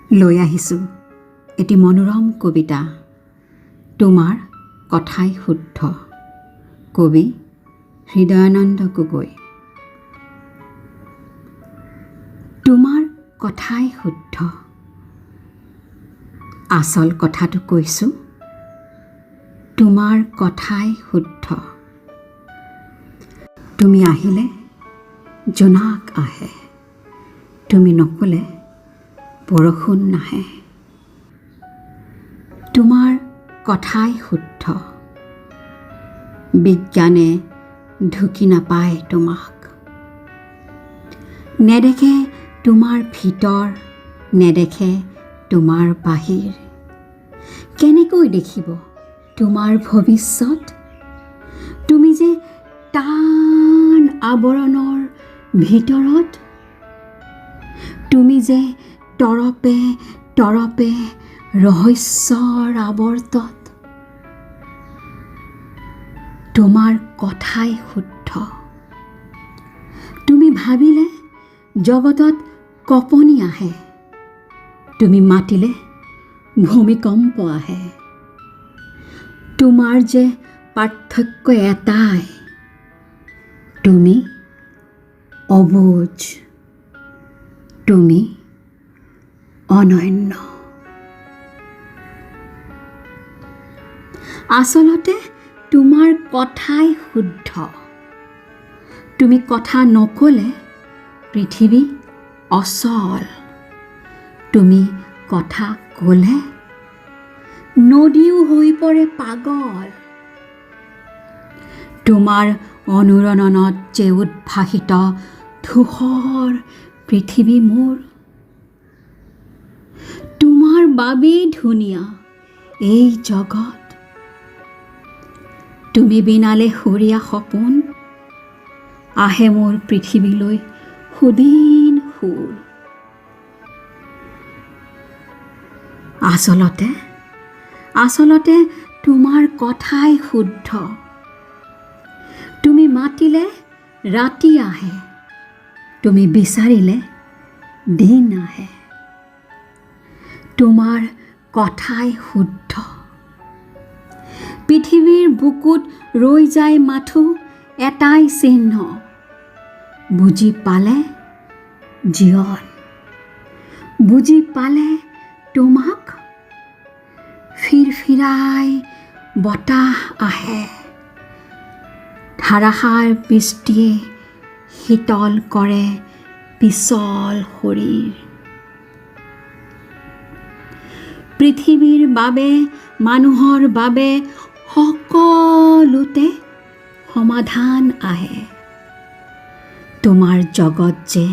লৈ আহিছোঁ এটি মনোৰম কবিতা, তোমাৰ কথাই শুদ্ধ। কবি হৃদয়ানন্দ গগৈ। তোমাৰ কথাই শুদ্ধ, আচল কথাটো কৈছোঁ, তোমাৰ কথাই শুদ্ধ। তুমি আহিলে জোনাক আহে, তুমি নকলে বৰষুণ নাহে। তোমাৰ কথাই শুদ্ধ, বিজ্ঞানে ঢুকি নাপায় তোমাক। নেদেখে তোমাৰ ভিতৰ, নেদেখে তোমাৰ বাহিৰ। কেনেকৈ দেখিব তোমাৰ ভৱিষ্যত? তুমি যে টান আৱৰণৰ ভিতৰত, তুমি যে তৰপে তৰপে ৰহস্যৰ আৱৰ্তত। তোমাৰ কথাই শুদ্ধ, তুমি ভাবিলে জগতত কঁপনি আহে, তুমি মাতিলে ভূমিকম্প আহে। তোমাৰ যে পাৰ্থক্য এটাই, তুমি অবুজ, তুমি অনন্য। আচলতে তোমাৰ কথাই শুদ্ধ। তুমি কথা নকলে পৃথিৱী অচল, তুমি কথা কলে নদীও হৈ পৰে পাগল। তোমাৰ অনুৰণনত যে উদ্ভাসিত ধূসৰ পৃথিৱী মোৰ। তোমাৰ বাবেই ধুনীয়া এই জগত, তুমি বিনালে সুৰীয়া সপোন আহে মোৰ পৃথিৱীলৈ সুদিন সুৰ। আচলতে তোমাৰ কথাই শুদ্ধ। তুমি মাতিলে ৰাতি আহে, তুমি বিচাৰিলে দিন আহে। তোমাৰ কথাই শুদ্ধ। পৃথিৱীৰ বুকুত ৰৈ যায় মাথো এটাই চিহ্ন, বুজি পালে জীৱন, বুজি পালে তোমাক ফিৰফিৰাই বতাহ আহে। ধাৰাসাৰ বৃষ্টিয়ে শীতল কৰে পিছল শৰীৰ। পৃথিৱীৰ বাবে মানুহৰ বাবে সকলোতে সমাধান আহে। তোমাৰ জগত যে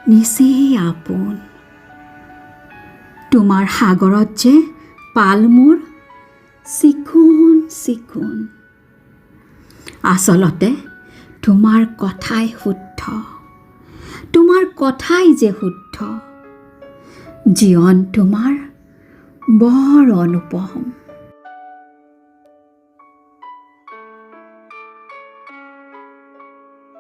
নিচেই আপোন, তোমাৰ সাগৰত যে পালমূৰ চিকুণ চিকুণ। আচলতে তোমাৰ কথাই শুদ্ধ, তোমাৰ কথাই যে শুদ্ধ। জীৱন তোমাৰ বৰ অনুপম।